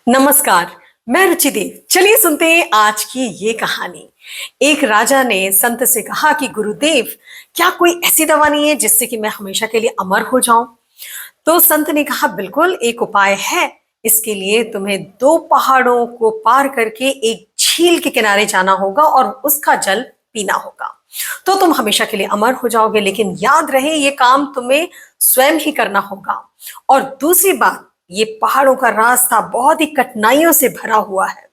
नमस्कार। मैं रुचिदेव। चलिए सुनते हैं आज की ये कहानी। एक राजा ने संत से कहा कि गुरुदेव, क्या कोई ऐसी दवा नहीं है जिससे कि मैं हमेशा के लिए अमर हो जाऊं? तो संत ने कहा, बिल्कुल एक उपाय है। इसके लिए तुम्हें दो पहाड़ों को पार करके एक झील के किनारे जाना होगा और उसका जल पीना होगा। तो तुम हमेशा के लिए अमर हो जाओगे, लेकिन याद रहे ये काम तुम्हें स्वयं ही करना होगा। और दूसरी बात, ये पहाड़ों का रास्ता बहुत ही कठिनाइयों से भरा हुआ है।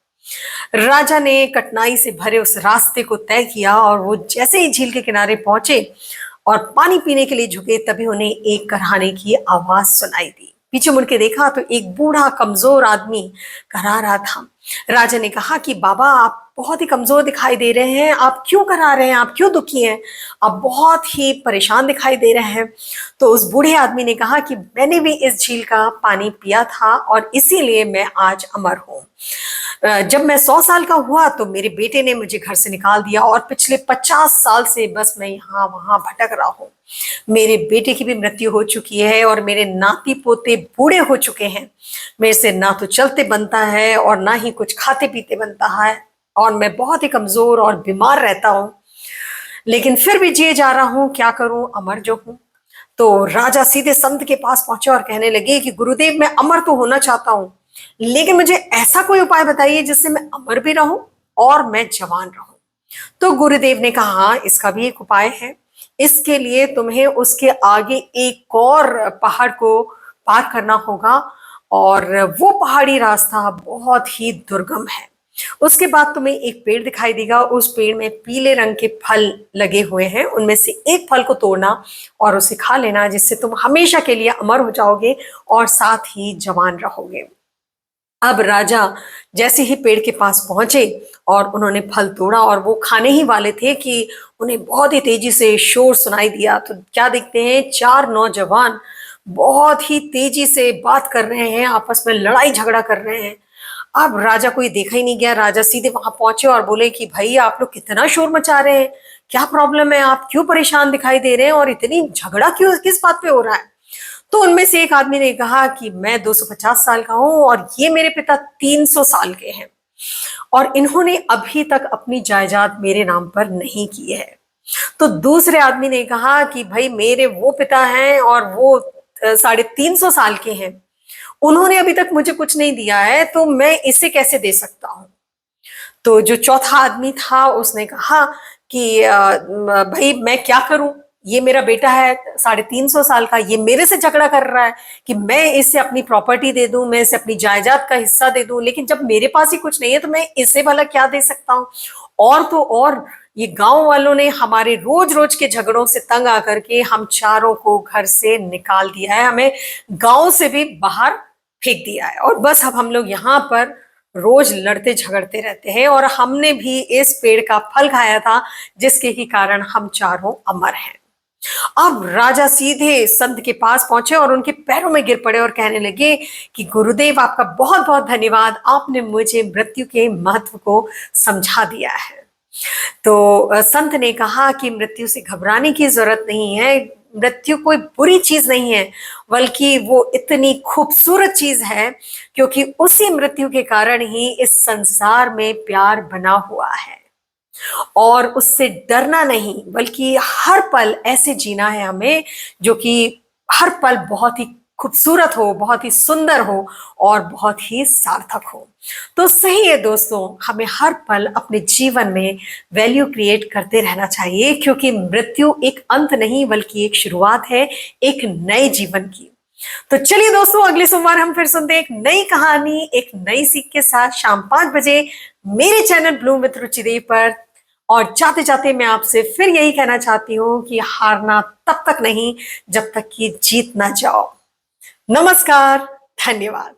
राजा ने कठिनाई से भरे उस रास्ते को तय किया और वो जैसे ही झील के किनारे पहुंचे और पानी पीने के लिए झुके, तभी उन्हें एक कराहने की आवाज सुनाई दी। पीछे मुड़ के देखा तो एक बूढ़ा कमजोर आदमी करा रहा था। राजा ने कहा कि बाबा, आप बहुत ही कमजोर दिखाई दे रहे हैं, आप क्यों करा रहे हैं, आप क्यों दुखी हैं, आप बहुत ही परेशान दिखाई दे रहे हैं। तो उस बूढ़े आदमी ने कहा कि मैंने भी इस झील का पानी पिया था और इसीलिए मैं आज अमर हूं। जब मैं 100 साल का हुआ तो मेरे बेटे ने मुझे घर से निकाल दिया और पिछले 50 साल से बस मैं यहाँ वहां भटक रहा हूँ। मेरे बेटे की भी मृत्यु हो चुकी है और मेरे नाती पोते बूढ़े हो चुके हैं। मेरे से ना तो चलते बनता है और ना ही कुछ खाते पीते बनता है, और मैं बहुत ही कमजोर और बीमार रहता हूँ। लेकिन फिर भी जिए जा रहा हूँ, क्या करूं, अमर जो हूं। तो राजा सीधे संत के पास पहुंचे और कहने लगे कि गुरुदेव, मैं अमर तो होना चाहता हूं, लेकिन मुझे ऐसा कोई उपाय बताइए जिससे मैं अमर भी रहूं और मैं जवान रहूं। तो गुरुदेव ने कहा, हाँ, इसका भी एक उपाय है। इसके लिए तुम्हें उसके आगे एक और पहाड़ को पार करना होगा, और वो पहाड़ी रास्ता बहुत ही दुर्गम है। उसके बाद तुम्हें एक पेड़ दिखाई देगा, उस पेड़ में पीले रंग के फल लगे हुए हैं, उनमें से एक फल को तोड़ना और उसे खा लेना, जिससे तुम हमेशा के लिए अमर हो जाओगे और साथ ही जवान रहोगे। अब राजा जैसे ही पेड़ के पास पहुंचे और उन्होंने फल तोड़ा और वो खाने ही वाले थे कि उन्हें बहुत ही तेजी से शोर सुनाई दिया। तो क्या देखते हैं, चार नौजवान बहुत ही तेजी से बात कर रहे हैं, आपस में लड़ाई झगड़ा कर रहे हैं। अब राजा को ये देखा ही नहीं गया। राजा सीधे वहां पहुंचे और बोले कि भाई, आप लोग कितना शोर मचा रहे हैं, क्या प्रॉब्लम है, आप क्यों परेशान दिखाई दे रहे हैं और इतनी झगड़ा क्यों, किस बात पे हो रहा है? तो उनमें से एक आदमी ने कहा कि मैं 250 साल का हूं और ये मेरे पिता 300 साल के हैं, और इन्होंने अभी तक अपनी जायदाद मेरे नाम पर नहीं की है। तो दूसरे आदमी ने कहा कि भाई, मेरे वो पिता हैं और वो 350 साल के हैं, उन्होंने अभी तक मुझे कुछ नहीं दिया है, तो मैं इसे कैसे दे सकता हूं। तो जो चौथा आदमी था उसने कहा कि भाई, मैं क्या करूं, ये मेरा बेटा है 350 साल का, ये मेरे से झगड़ा कर रहा है कि मैं इसे अपनी प्रॉपर्टी दे दूं, मैं इसे अपनी जायदाद का हिस्सा दे दूं, लेकिन जब मेरे पास ही कुछ नहीं है तो मैं इसे भला क्या दे सकता हूं। और तो और, ये गांव वालों ने हमारे रोज रोज के झगड़ों से तंग आकर के हम चारों को घर से निकाल दिया है, हमें गांव से भी बाहर फेंक दिया है, और बस अब हम लोग यहाँ पर रोज लड़ते झगड़ते रहते हैं, और हमने भी इस पेड़ का फल खाया था जिसके ही कारण हम चारों अमर हैं। अब राजा सीधे संत के पास पहुंचे और उनके पैरों में गिर पड़े और कहने लगे कि गुरुदेव, आपका बहुत बहुत धन्यवाद, आपने मुझे मृत्यु के महत्व को समझा दिया है। तो संत ने कहा कि मृत्यु से घबराने की जरूरत नहीं है, मृत्यु कोई बुरी चीज नहीं है, बल्कि वो इतनी खूबसूरत चीज है, क्योंकि उसी मृत्यु के कारण ही इस संसार में प्यार बना हुआ है। और उससे डरना नहीं, बल्कि हर पल ऐसे जीना है हमें जो कि हर पल बहुत ही खूबसूरत हो, बहुत ही सुंदर हो और बहुत ही सार्थक हो। तो सही है दोस्तों, हमें हर पल अपने जीवन में वैल्यू क्रिएट करते रहना चाहिए, क्योंकि मृत्यु एक अंत नहीं बल्कि एक शुरुआत है एक नए जीवन की। तो चलिए दोस्तों, अगले सोमवार हम फिर सुनते हैं एक नई कहानी, एक नई सीख के साथ, शाम 5 बजे मेरे चैनल ब्लूम विद रुचिदेव पर। और जाते जाते मैं आपसे फिर यही कहना चाहती हूँ कि हारना तब तक नहीं जब तक कि जीत ना जाओ। नमस्कार, धन्यवाद।